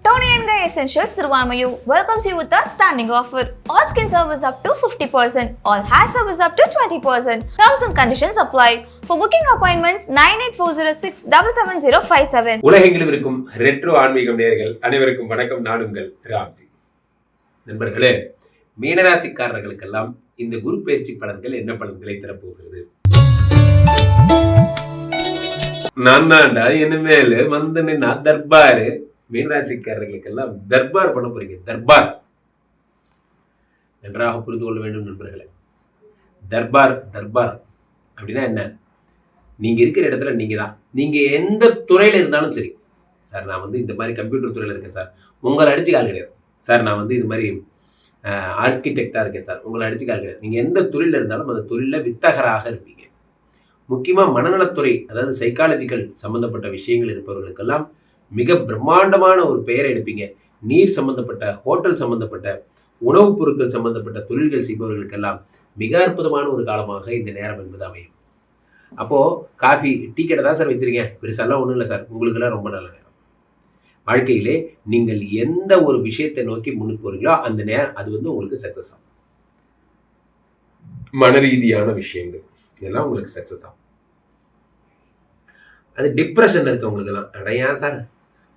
Tony and Guy Essentials Sirvanmayu welcomes you with a standing offer. All skin service up to 50%, all hair service up to 20%. Terms and conditions apply. For booking appointments 9840677057. உலகெங்கிலும் இருக்கும் retro ஆன்மீகம் நேயர்கள் அனைவருக்கும் வணக்கம். நான் உங்கள் ராம்ஜி. நண்பர்களே, மீனராசிக்காரர்களுக்கெல்லாம் இந்த குரு பயிற்சி பலன்கள் என்ன பலன்களை தரப்போகிறது? நான் தாண்டா இனிமேல் வந்து நின்னா தர்பாரு. மீனராசிக்காரர்களுக்கெல்லாம் தர்பார் பண்ண போறீங்க. தர்பார் நன்றாக புரிந்து கொள்ள வேண்டும் நண்பர்களே. தர்பார் தர்பார் அப்படின்னா என்ன? நீங்க இருக்கிற இடத்துல நீங்க தான். நீங்க எந்த துறையில இருந்தாலும் சரி, சார் நான் வந்து இந்த மாதிரி கம்ப்யூட்டர் துறையில இருக்கேன் சார், உங்களை அடிச்சு கால் கிடையாது. சார் நான் வந்து இது மாதிரி ஆர்கிடெக்டா இருக்கேன் சார், உங்களை அடிச்சு கால் கிடையாது. நீங்க எந்த தொழில இருந்தாலும் அந்த தொழில வித்தகராக இருப்பீங்க. முக்கியமா மனநலத்துறை, அதாவது சைக்காலஜிக்கல் சம்பந்தப்பட்ட விஷயங்கள் இருப்பவர்களுக்கெல்லாம் மிக பிரம்மாண்டமான ஒரு பெயரை எடுப்பீங்க. நீர் சம்பந்தப்பட்ட, ஹோட்டல் சம்பந்தப்பட்ட, உணவுப் பொருட்கள் சம்பந்தப்பட்ட தொழில்கள் செய்பவர்களுக்கெல்லாம் மிக அற்புதமான ஒரு காலமாக இந்த நேரம் என்பது அமையும். அப்போ காஃபி டீ கடை தான் சார் வச்சிருக்கேன், பெருசாலாம் ஒன்றும் இல்லை சார், உங்களுக்கெல்லாம் ரொம்ப நல்ல நேரம். வாழ்க்கையிலே நீங்கள் எந்த ஒரு விஷயத்தை நோக்கி முன்னுக்கு போறீங்களோ அந்த நேரம் அது வந்து உங்களுக்கு சக்சஸ் ஆகும். மன ரீதியான விஷயங்கள் இதெல்லாம் உங்களுக்கு சக்சஸ் ஆகும். அது டிப்ரெஷன் இருக்கவங்களுக்கெல்லாம் அடையா சார்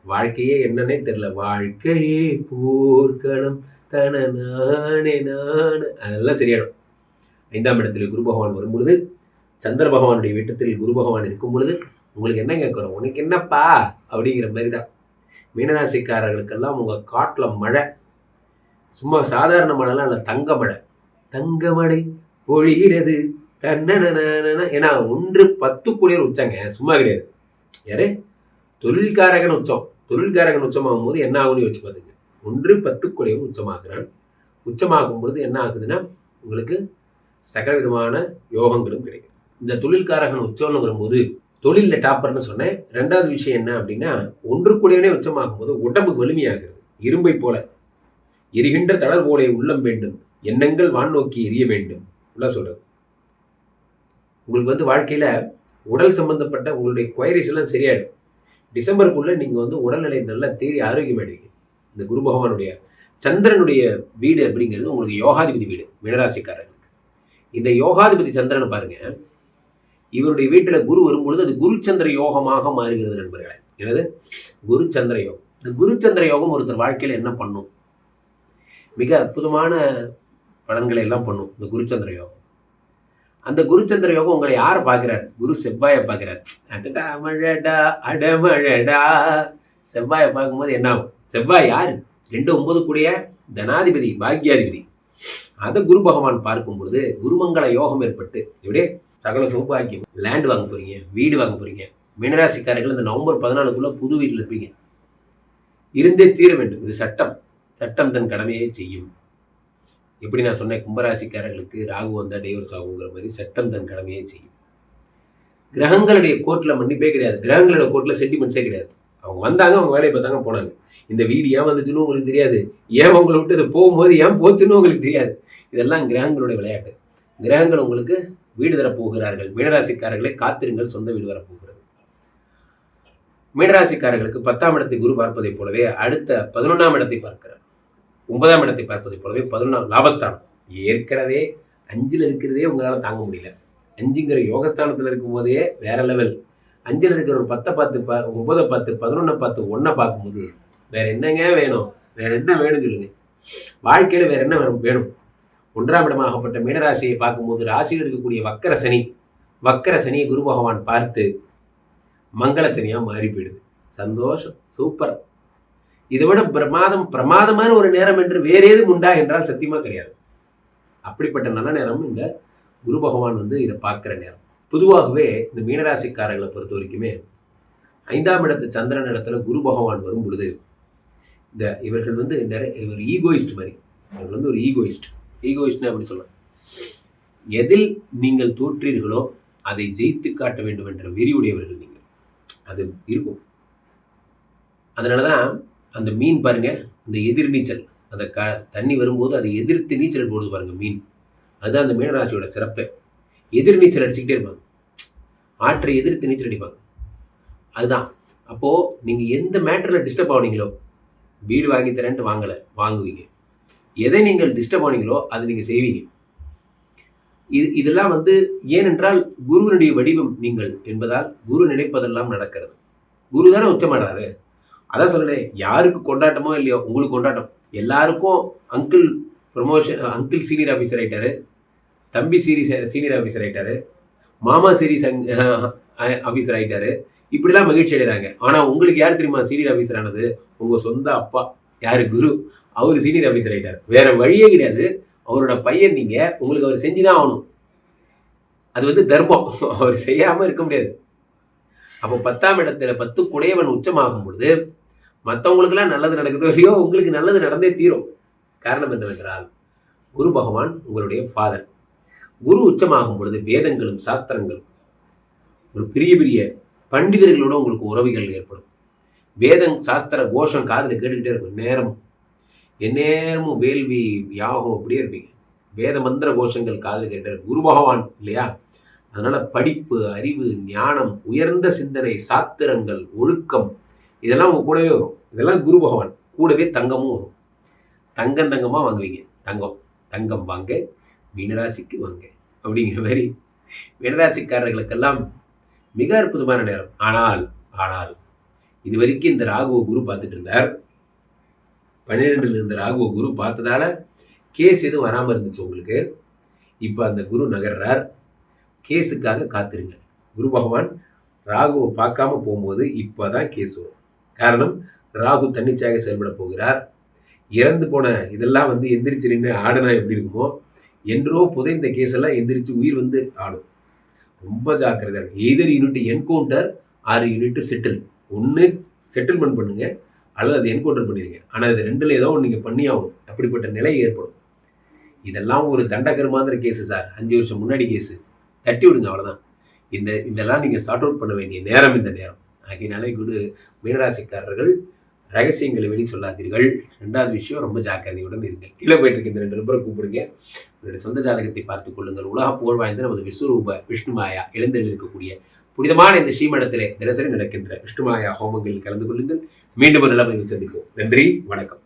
வாழ்க்கையே என்னன்னே தெரியல, வாழ்க்கையே போர்க்களம் தன நானே நானு, அதெல்லாம் சரியாடும். 5ஆம் இடத்துல குரு பகவான் வரும் பொழுது, சந்திர பகவானுடைய வீட்டத்தில் குரு பகவான் இருக்கும் பொழுது உங்களுக்கு என்ன கேட்குறோம், உனக்கு என்னப்பா அப்படிங்கிற மாதிரி தான். மீனராசிக்காரர்களுக்கெல்லாம் உங்கள் காட்டில் மழை, சும்மா சாதாரண மழைலாம் இல்லை, தங்க மழை. தங்க மழை பொழிகிறது தன்னன. ஏன்னா 1-10 கூடியர் உச்சங்க, சும்மா கிடையாது. யாரு? தொழில்காரகன் உச்சம். தொழில்காரகன் உச்சமாகும் போது என்ன ஆகும்னு யோசிச்சு பார்த்துங்க. 1-10 கூடியவன் உச்சமாகிறான். உச்சமாகும் பொழுது என்ன ஆகுதுன்னா உங்களுக்கு சகல விதமான யோகங்களும் கிடைக்கும். இந்த தொழில்காரகன் உச்சம்னு வரும்போது தொழிலில் டாப்பர்னு சொன்னேன். 2வது விஷயம் என்ன அப்படின்னா, 1 கூடியவனே உச்சமாகும் போது உடம்பு வலிமையாகிறது. இரும்பை போல எரிகின்ற தளர் போலே உள்ளம் வேண்டும், எண்ணங்கள் வான் நோக்கி எரிய வேண்டும் உள்ள சொல்றது. உங்களுக்கு வந்து வாழ்க்கையில உடல் சம்பந்தப்பட்ட உங்களுடைய குவைரிஸ் எல்லாம் சரியாயிடும். டிசம்பருக்குள்ள நீங்க வந்து உடல்நிலை நல்லா தேறி ஆரோக்கியமாயிடுவீங்க. இந்த குரு பகவானுடைய சந்திரனுடைய வீடு அப்படிங்கிறது உங்களுக்கு யோகாதிபதி வீடு. மீனராசிக்காரர்களுக்கு இந்த யோகாதிபதி சந்திரனை பாருங்க, இவருடைய வீட்டுல குரு வரும்பொழுது அது குரு சந்திர யோகமாக மாறுகிறது நண்பர்களே. என்னது? குரு சந்திர யோகம். இந்த குரு சந்திர யோகம் ஒருத்தர் வாழ்க்கையில என்ன பண்ணும்? மிக அற்புதமான பலன்களை எல்லாம் பண்ணும் இந்த குருச்சந்திர யோகம். அந்த குருச்சந்திர யோகம் உங்களை யாரை பார்க்கிறார்? குரு செவ்வாயை பார்க்கிறார். அடமழடா அடமழடா. செவ்வாயை பார்க்கும்போது என்ன ஆகும்? செவ்வாய் யாரு? 2-9 கூடிய தனாதிபதி, பாக்யாதிபதி. அதை குரு பகவான் பார்க்கும் பொழுது குருமங்கள யோகம் ஏற்பட்டு இப்படியே சகல சௌபாக்கியம். லேண்ட் வாங்க போறீங்க, வீடு வாங்க போறீங்க. மீனராசிக்காரர்கள் இந்த நவம்பர் 14க்குள்ள புது வீட்டில் இருப்பீங்க. இருந்தே தீர வேண்டும். இது சட்டம். சட்டம் தன் கடமையை செய்யும். எப்படி நான் சொன்னேன், கும்பராசிக்காரர்களுக்கு ராகு வந்தா டைவர்ஸ் ஆகுங்கிற மாதிரி சட்டம் தன் கடமையை செய்யும். கிரகங்களுடைய கோர்ட்டில் மன்னிப்பே கிடையாது. கிரகங்களோட கோர்ட்டில் சென்டிமெண்ட்ஸே கிடையாது. அவங்க வந்தாங்க, அவங்க வேலையை பார்த்தாங்க, போனாங்க. இந்த வீடு ஏன் வந்துச்சுன்னு உங்களுக்கு தெரியாது, ஏன் உங்களை விட்டு இது போகும்போது ஏன் போச்சுன்னு உங்களுக்கு தெரியாது. இதெல்லாம் கிரகங்களுடைய விளையாட்டு. கிரகங்கள் உங்களுக்கு வீடு தரப்போகிறார்கள். மீனராசிக்காரர்களை காத்திருங்கள், சொந்த வீடு வரப்போகிறது. மீனராசிக்காரர்களுக்கு 10ஆம் இடத்தை குரு பார்ப்பதை போலவே அடுத்த 11ஆம் இடத்தை பார்க்கிறார். 9ஆம் இடத்தை பார்ப்பதை போலவே 11ஆம் லாபஸ்தானம். ஏற்கனவே 5ல் இருக்கிறதே உங்களால் தாங்க முடியல. 5ங்கிற யோகஸ்தானத்தில் இருக்கும் போதே வேற லெவல். 5ல் இருக்கிற ஒரு 10 பார்த்து 9 பார்த்து 11 பார்த்து 1 பார்க்கும்போது வேற என்னங்க வேணும்? வேற என்ன வேணும் சொல்லுங்க. வாழ்க்கையில வேற என்ன வேணும்? 1ஆம் இடமாகப்பட்ட மீனராசியை பார்க்கும்போது ராசியில் இருக்கக்கூடிய வக்கர சனியை குரு பகவான் பார்த்து மங்கள சனியா மாறி போயிடுது. சந்தோஷம், சூப்பர். இதை விட பிரமாதமான ஒரு நேரம் என்று வேற ஏதும் உண்டா என்றால் சத்தியமா கிடையாது. அப்படிப்பட்ட நல்ல நேரம் இந்த குரு பகவான் வந்து இதை பார்க்கிற நேரம். பொதுவாகவே இந்த மீனராசிக்காரர்களை பொறுத்த வரைக்குமே 5ஆம் இடத்து சந்திரன் இடத்துல குரு பகவான் வரும் பொழுது இவர்கள் வந்து ஒரு ஈகோயிஸ்ட் மாதிரி. இவர்கள் வந்து ஒரு ஈகோயிஸ்ட்னு அப்படி சொல்லலாம். எதில் நீங்கள் தோற்றீர்களோ அதை ஜெயித்து காட்ட வேண்டும் என்ற வெறியுடையவர்கள் நீங்கள். அது இருக்கும். அதனாலதான் அந்த மீன் பாருங்க, அந்த எதிர்நீச்சல், அந்த தண்ணி வரும்போது அதை எதிர்த்து நீச்சல் போடுது பாருங்க மீன். அதுதான் அந்த மீனராசியோட சிறப்பு. எதிர்நீச்சல் அடிச்சுக்கிட்டே இருப்பாங்க, ஆற்றை எதிர்த்து நீச்சல் அடிப்பாங்க. அதுதான். அப்போது நீங்கள் எந்த மேட்டரில் டிஸ்டர்ப் ஆனீங்களோ, வீடு வாங்கி தரேன்ட்டு வாங்கலை, வாங்குவீங்க. எதை நீங்கள் டிஸ்டர்ப் ஆனீங்களோ அதை நீங்கள் செய்வீங்க. இதெல்லாம் ஏனென்றால் குருவினுடைய வடிவம் நீங்கள் என்பதால் குரு நினைப்பதெல்லாம் நடக்கிறது. குரு தானே உச்சமாடுறாரு. அதான் சொல்றேன், யாருக்கு கொண்டாட்டமோ இல்லையோ உங்களுக்கு கொண்டாட்டம். எல்லாருக்கும் uncle promotion, uncle senior officer ஆகிட்டாரு, தம்பி சீனியர் ஆஃபீஸர் ஆகிட்டாரு, மாமா சீரியஸ் ஆஃபீஸர் ஆகிட்டாரு. இப்படிலாம் மகிழ்ச்சி அடைகிறாங்க. ஆனால் உங்களுக்கு யார் தெரியுமா சீனியர் ஆஃபீஸர் ஆனது? உங்கள் சொந்த அப்பா. யார்? குரு. அவர் சீனியர் ஆஃபீஸர் ஆகிட்டார். வேற வழியே கிடையாது. அவரோட பையன் நீங்கள், உங்களுக்கு அவர் செஞ்சுதான் ஆகணும். அது தர்மம். அவர் செய்யாமல் இருக்க முடியாது. அப்போ 10ஆம் இடத்துல 10 குடையவன் உச்சமாகும் பொழுது மற்றவங்களுக்கெல்லாம் நல்லது நடக்குதோ இல்லையோ, உங்களுக்கு நல்லது நடந்தே தீரும். காரணம் என்னவென்றால் குரு பகவான் உங்களுடைய ஃபாதர். குரு உச்சமாகும் பொழுது வேதங்களும் சாஸ்திரங்களும் ஒரு பெரிய பெரிய பண்டிதர்களோட உங்களுக்கு உறவுகள் ஏற்படும். வேதம் சாஸ்திர கோஷம் காதில் கேட்டுக்கிட்டே இருக்கும். எந்நேரமும் வேள்வி யாகம் அப்படியே இருப்பீங்க. வேத மந்திர கோஷங்கள் காதில் கேட்டே இருக்கும். குரு பகவான் இல்லையா? அதனால படிப்பு, அறிவு, ஞானம், உயர்ந்த சிந்தனை, சாத்திரங்கள், ஒழுக்கம் இதெல்லாம் உங்க கூடவே வரும். இதெல்லாம் குரு பகவான். கூடவே தங்கமும் வரும். தங்கமா வாங்குவீங்க. தங்கம் வாங்க மீனராசிக்கு வாங்க அப்படிங்கிற மாதிரி மீனராசிக்காரர்களுக்கெல்லாம் மிக அற்புதமான நேரம். ஆனால் இது வரைக்கும் இந்த ராகுவ குரு பார்த்துட்டு இருந்தார். 12ல் இருந்த ராகுவ குரு பார்த்ததால கேஸ் எதுவும் வராமல் இருந்துச்சு உங்களுக்கு. இப்போ அந்த குரு நகர்றார். கேஸுக்காக காத்திருங்க. குரு பகவான் ராகுவை பார்க்காம போகும்போது இப்போதான் கேஸ் வரும். காரணம், ராகு தன்னிச்சையாக செயல்பட போகிறார். இறந்து போன இதெல்லாம் எந்திரிச்சு நின்று ஆடுனா எப்படி இருக்குமோ, என்றோ புதைந்த கேஸ் எல்லாம் எந்திரிச்சு உயிர் ஆடும். ரொம்ப ஜாக்கிரதையா இருக்கு. Either unit encounter or unit settle. ஒன்று செட்டில்மெண்ட் பண்ணுங்க அல்லது அது என்கவுண்டர் பண்ணிடுங்க. ஆனால் இது 2ல் ஏதோ ஒன்று நீங்கள் பண்ணி ஆகணும். அப்படிப்பட்ட நிலை ஏற்படும். இதெல்லாம் ஒரு தண்டகரமான கேஸு சார். 5 வருஷம் முன்னாடி கேஸு. தட்டி விடுங்க, அவ்வளோதான். இதெல்லாம் நீங்கள் சார்ட் அவுட் பண்ண வேண்டிய நேரம் இந்த நேரம். ஆகையினாலே மீனராசிக்காரர்கள் ரகசியங்களை வெளி சொல்லாதீர்கள். 2வது விஷயம், ரொம்ப ஜாக்கிரதையுடன் இருங்கள். கீழே போயிட்டு இருக்க இந்த 2 நம்பரை கூப்பிடுங்க. உங்களுடைய சொந்த ஜாதகத்தை பார்த்துக் கொள்ளுங்கள். உலக புகழ் வாய்ந்த நமது விஸ்வரூப விஷ்ணுமாயா எழுந்திருக்கக்கூடிய புனிதமான இந்த ஸ்ரீமடத்திலே தினசரி நடக்கின்ற விஷ்ணுமாயா ஹோமங்களில் கலந்து கொள்ளுங்கள். மீண்டும் ஒரு நல்ல பதிவில் சந்திப்போம். நன்றி, வணக்கம்.